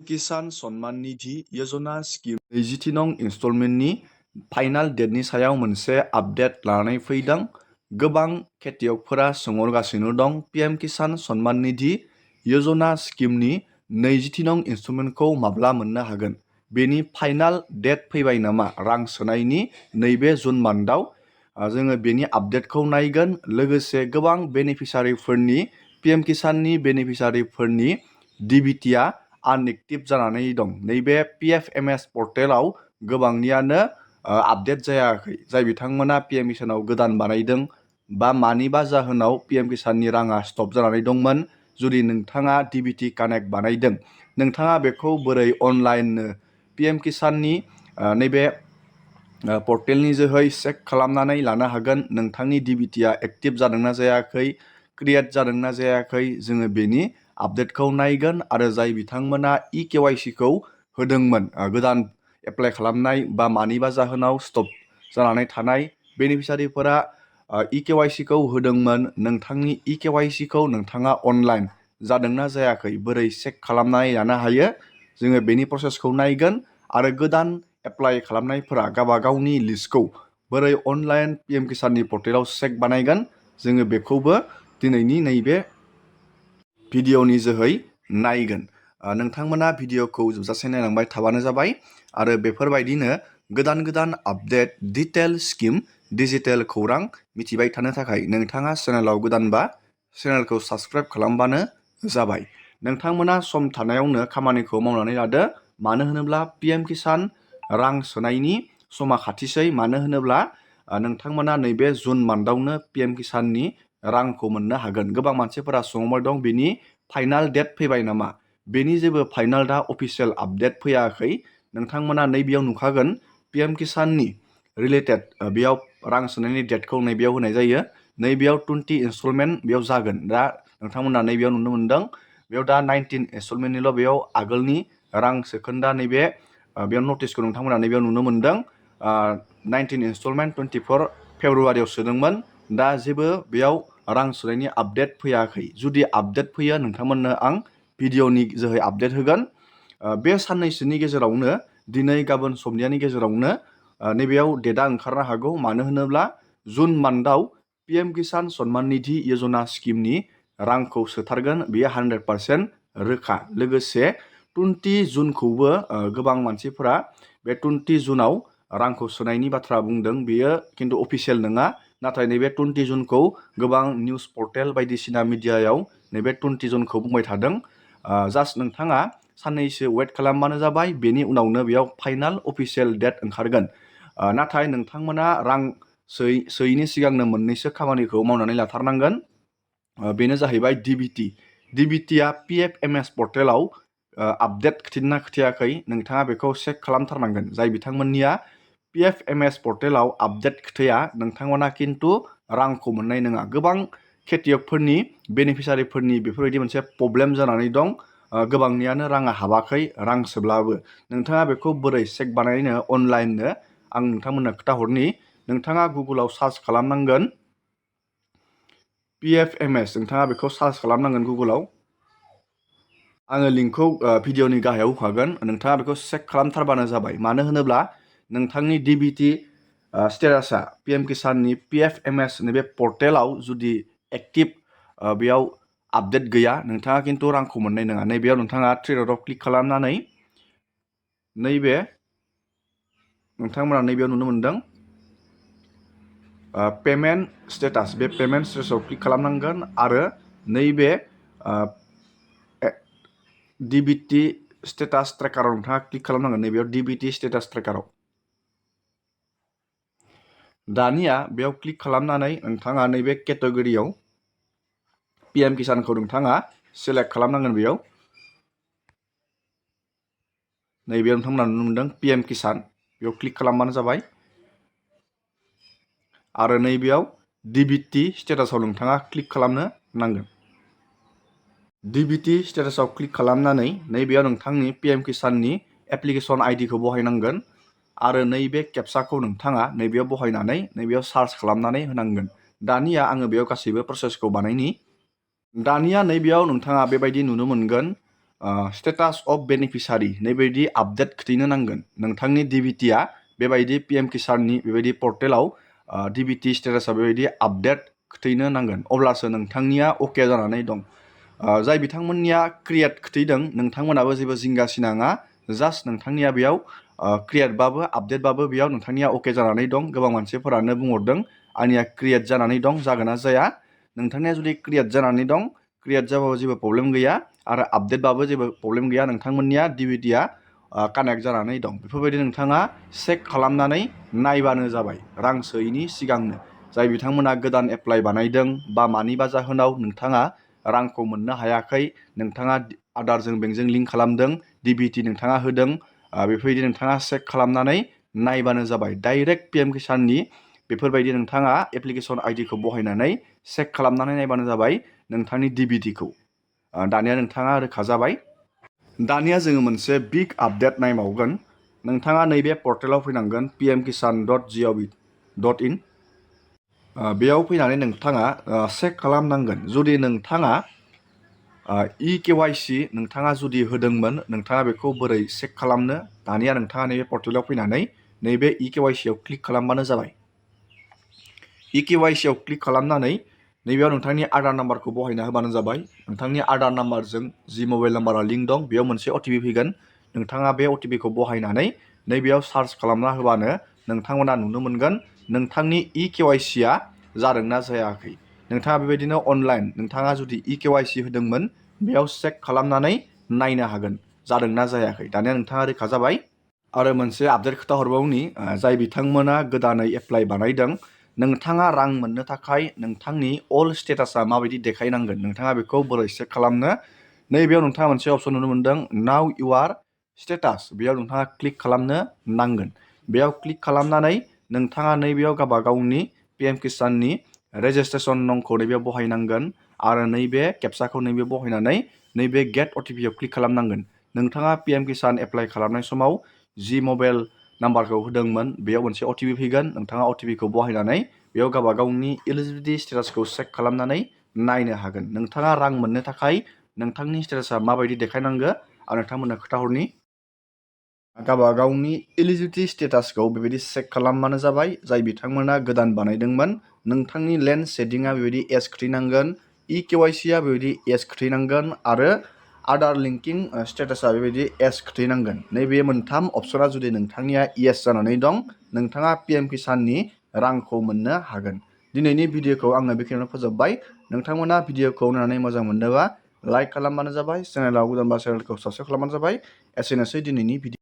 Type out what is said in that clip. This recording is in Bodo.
किसान सन्मान निधि योजना स्किम 20 नं इनस्टलमेन्टनि फाइनाल डेटनि सायाव मोनसे आपडेट लानानै फैदों। गोबां खेतियकफोरा सोंहरगासिनो दं पीएम किसान सन्मान निधि योजना स्किमनि 20 नं इनस्टलमेन्टखौ माब्ला मोननो हागोन। बेनि फाइनाल डेट फैबाय नामा रां सोनायनि नैबे जुन मान्थआव जोङो बेनि आपडेटखौ नायगोन। लोगोसे गोबां बेनिफिसारिफोरनि पीएम किसाननि बेनिफिसारिफोरनि डिबिटिआ आनएक्टिभ जानानै दं। नैबे PFMS पर्टेलाव गोबांनियानो आपडेट जायाखै। जाय बिथांमोना पीएम किसानाव गोदान बानायदों बा मानिबा जाहोनाव पीएम किसाननि राङा स्टप जानानै दंमोन। जुदि नोंथाङा डिबिटि कानेक्ट बानायदों, नोंथाङा बेखौ बोरै अनलाइननो पीएम किसाननि नैबे पर्टेलनि जोहै चेक खालामनानै लानो हागोन। नोंथांनि डिबिटिआ एक्टिभ जादोंना जायाखै, क्रिएट जादोंना जायाखै, जोङो बेनि आपडेटखौ नायगोन। आरो जाय बिथांमोना KYCखौ होदोंमोन, गोदान एप्लाइ खालामनाय बा मानिबा जाहोनाव स्टप जानानै थानाय बेनिफिसारिफोरा KYCखौ होदोंमोन, नोंथांनि KYCखौ नोंथाङा अनलाइन जादोंना जायाखै बोरै चेक खालामनानै लानो हायो, जोङो बेनि प्रसेसखौ नायगोन। आरो गोदान एप्लाइ खालामनायफोरा गावबा गावनि लिस्टखौ बोरै अनलाइन पीएम किसाननि पर्टेलाव चेक बानायगोन, जोङो बेखौबो दिनैनि नैबे भिडिअनि जोहै नायगोन। नोंथांमोना भिडिअखौ जोबजासे नायलांबाय थाबानो जाबाय। आरो बेफोरबायदिनो गोदान गोदान आपडेट, डिटेल स्किम, डिजिटेल खौरां मिथिबाय थानो थाखाय नोंथाङा चेनेलाव गोदानबा चेनेलखौ साबस्क्राइब खालामबानो जाबाय। नोंथांमोना सम थानायावनो खामानिखौ मावनानै लादो। मानो होनोब्ला पीएम किसान रां सोनायनि समा खाथिसै। मानो होनोब्ला नोंथांमोना नैबे जुन मान्थआवनो पीएम किसाननि रांखौ मोननो हागोन। गोबां मानसिफोरा सोंहरबाय दं बेनि फाइनाल डेट फैबाय नामा। बेनि जेबो फाइनाल दा अफिसियेल आपडेट फैयाखै। नोंथांमोना नैबेयाव नुखागोन पीएम किसाननि रिलेटेड बेयाव रां सोनायनि डेटखौ नैबेयाव होनाय जायो। नैबेयाव 20 इनस्टलमेन्ट बेयाव जागोन। दा नोंथांमोना नैबेयाव नुनो मोनदों। बेयाव दा 19 इनस्टलमेन्टनिल' बेयाव आगोलनि रां सोखोन्दा नैबे बेयाव नटिसखौ नोंथांमोना नैबेयाव नुनो मोनदों। 19 इनस्टलमेन्ट 24 फेब्रुवारियाव सोदोंमोन। दा जेबो बेयाव रां सोनायनि आपडेट फैयाखै। जुदि आपडेट फैयो नोंथांमोननो आं भिडिअनि जोहै आपडेट होगोन। बे साननैसोनि गेजेरावनो दिनै गाबोन समनियानि गेजेरावनो नैबेयाव डेटआ ओंखारनो हागौ। मानो होनोब्ला जुन मान्थआव पीएम किसान सन्मान निधि योजना स्किमनि रांखौ सोथारगोन, बेयो 100% रोखा। लोगोसे 20 जुनखौबो गोबां मानसिफोरा बे 20 जुनाव रांखौ सोनायनि बाथ्रा बुंदों। बेयो खिन्थु अफिसियेल नङा। नाथाय नैबे 20 जुनखौ गोबां निउस पर्टेल बायदिसिना मिडियायाव नैबे 20 जुनखौ बुंबाय थादों। जास्ट नोंथाङा साननैसो वेट खालामबानो जाबाय। बेनि उनावनो बेयाव फाइनाल अफिसियेल डेट ओंखारगोन। नाथाय नोंथांमोना रां सोयैनि सिगांनो मोननैसो खामानिखौ मावनानै लाथारनांगोन। बेनो जाहैबाय डिबिटिआ PFMS पर्टेलाव आपडेट खिथिदोंना खिथियाखै नोंथाङा बेखौ चेक खालामथारनांगोन। जाय बिथांमोननिया PFMS पर्टेलाव आपडेट खिथाया नोंथांमोना खिन्थु रांखौ मोननाय नङा। गोबां खेतियकफोरनि बेनिफिसारिफोरनि बेफोरबायदि मोनसे प्रब्लेम जानानै दं। गोबांनियानो राङा हाबाखै रां सोब्लाबो। नोंथाङा बेखौ बोरै चेक बानायनो अनलाइननो आं नोंथांमोननो खोन्थाहरनि। नोंथाङा गुगोलाव सार्च खालामनांगोन PFMS। नोंथाङा बेखौ सार्च खालामनांगोन गुगोलाव। आङो लिंकखौ भिडिअनि गाहायाव होखागोन। नोंथाङा बेखौ चेक खालामथारबानो जाबाय। मानो होनोब्ला नोंथांनि डिबिटि स्टेटासआ पीएम किसाननि PFMS नैबे पर्टेलाव जुदि एक्टिभ बेयाव आपडेट गैया नोंथाङा खिन्थु रांखौ मोननाय नङा। नैबेयाव नोंथाङा थ्रि डटआव क्लिक खालामनानै नैबे नोंथांमोना नैबेयाव नुनो मोनदों पेमेन्ट स्टेटास। बे पेमेन्ट स्टेटासआव क्लिक खालामनांगोन आरो नैबे डिबिटि स्टेटास ट्रेकाराव नोंथाङा क्लिक खालामनांगोन। नैबेयाव डिबिटि स्टेटास ट्रेकाराव दानिया बेयाव क्लिक खालामनानै नोंथाङा नैबे केटेगरियाव पीएम किसानखौ नोंथाङा सेलेक्ट खालामनांगोन। बेयाव नैबेयाव नोंथांमोना नुनो मोनदों पीएम किसान। बेयाव क्लिक खालामबानो जाबाय। आरो नैबेयाव डिबिटि स्टेटासआव नोंथाङा क्लिक खालामनो नांगोन। डिबिटि स्टेटासआव क्लिक खालामनानै नैबेयाव नोंथांनि पीएम किसाननि एप्लिकेसन आइडिखौ बहायनांगोन। आरो नैबे केपसाखौ नोंथाङा नैबेयाव बहायनानै नैबेयाव सार्च खालामनानै होनांगोन। दानिया आङो बेयाव गासैबो प्रसेसखौ बानायनि। दानिया नैबेयाव नोंथाङा बेबायदि नुनो मोनगोन स्टेटास अफ बेनिफिसारि नैबायदि आपडेट खिथिनो नांगोन नोंथांनि डिबिटिया बेबायदि पिएम किसाननि बेबायदि पर्टेलाव डिबिटि स्टेटासा बेबायदि आपडेट खिथिनो नांगोन अब्लासो नोंथांनिया अके जानानै दं। जाय बिथांमोननिया क्रिएट खिथिदों नोंथांमोनाबो जेबो जिंगा सिनाङा जास्ट नोंथांनिया बेयाव क्रिएटबाबो आपडेटबाबो बेयाव नोंथांनिया अके जानानै दं। गोबां मानसिफोरानो बुंहरदों आंनिया क्रिएट जानानै दं जागोन ना जाया। नोंथांनिया जुदि क्रिएट जानानै दं क्रिएट जाबाबो जेबो प्रब्लेम गैया आरो आपडेटबाबो जेबो प्रब्लेम गैया नोंथांमोननिया डिबिटिया कानेक्ट जानानै दं। बेफोरबायदि नोंथाङा चेक खालामनानै नायबानो जाबाय रां सोयैनि सिगांनो। जाय बिथांमोना गोदान एप्लाइ बानायदों बा मानिबा जाहोनाव नोंथाङा रांखौ मोननो हायाखै नोंथाङा आधारजों बेंकजों लिंक खालामदों डिबिटि नोंथाङा होदों बेफोरबायदि नोंथाङा चेक खालामनानै नायबानो जाबाय। डाइरेक्ट पिएम किसाननि बेफोरबायदि नोंथाङा एप्लिकेसन आइडिखौ बहायनानै चेक खालामनानै नायबानो जाबाय नोंथांनि डिबिटिखौ। दानिया नोंथाङा रोखा जाबाय। दानिया जोङो मोनसे बिग आपडेट नायबावगोन। नोंथाङा नैबे पर्टेलाव फैनांगोन pmkisan.gov.in। बेयाव फैनानै नोंथाङा चेक खालामनांगोन जुदि नोंथाङा इकेवाइसि नोंथाङा जुदि होदोंमोन नोंथाङा बेखौ बोरै चेक खालामनो। दानिया नोंथाङा नैबे पर्टेलाव फैनानै नैबे इकेवाइसियाव क्लिक खालामबानो जाबाय। इकेवाइसियाव क्लिक खालामनानै नैबेयाव नोंथांनि आधार नाम्बारखौ बहायना होबानो जाबाय। नोंथांनि आधार नाम्बारजों जि मबाइल नाम्बारा लिंक दं बेयाव मोनसे अटिपि फैगोन। नोंथाङा बे अटिपिखौ बहायनानै नैबेयाव सार्च खालामना होबानो नोंथांमोना नुनो मोनगोन नोंथांनि इकेवाइसिया जादोंना जायाखै। नोंथाङा बेबायदिनो अनलाइन नोंथाङा जुदि इकेवाइसि होदोंमोन बेयाव चेक खालामनानै नायनो हागोन जादोंना जायाखै। दानिया नोंथाङा रोखा जाबाय। आरो मोनसे आपडेट खोथा हरबावनि जाय बिथांमोना गोदानै एप्लाइ बानायदों नोंथाङा रां मोननो थाखाय नोंथांनि अल स्टेटासा माबायदि देखायनांगोन नोंथाङा बेखौ बोरै चेक खालामनो। नैबेयाव नोंथाङा मोनसे अपसन नुनो मोनदों नाउ इउआर स्टेटास बेयाव नोंथाङा क्लिक खालामनो नांगोन। बेयाव क्लिक खालामनानै नोंथाङा नैबेयाव गावबा गावनि पिएम किसाननि रेजिस्ट्रेसन नंखौ नैबेयाव बहायनांगोन आरो नैबे केपसाखौ नैबे बहायनानै नैबे गेट अटिपिआव क्लिक खालामनांगोन। नोंथाङा पिएम किसान एप्लाइ खालामनाय समाव जि मबाइल नाम्बारखौ होदोंमोन बेयाव मोनसे अटिपि फैगोन। नोंथाङा अटिपिखौ बहायनानै बेयाव गावबा गावनि एलिजिबिलिटि स्टेटासखौ चेक खालामनानै नायनो हागोन। नोंथाङा रां मोननो थाखाय नोंथांनि स्टेटासा माबायदि देखायनांगो आं नोंथांमोननो खोथाहरनि। गावबा गावनि एलिजिबिलिटि स्टेटासखौ बेबायदि चेक खालामबानो जाबाय। जाय बिथांमोना गोदान बानायदोंमोन नोंथांनि लेन्ड सेटिंआ बेबायदि एस खिथिनांगोन इकेवाइसिया बेबायदि एस खिथिनांगोन आरो आधार लिंकिं स्टेटासा बेबायदि एस खिथिनांगोन। नैबे मोनथाम अपसना जुदि नोंथांनिया येस जानानै दं नोंथाङा पिएम किसाननि रांखौ मोननो हागोन। दिनैनि भिडिअखौ आङो बेखिनियावनो फोजोबबाय। नोंथांमोना भिडिअखौ नायनानै मोजां मोनदोंबा लाइक खालामबानो जाबाय। चेनेलाव गोदानबा चेनेलखौ साबस्क्राइब खालामबानो जाबाय। एसेनोसै दिनैनि भिडिअ।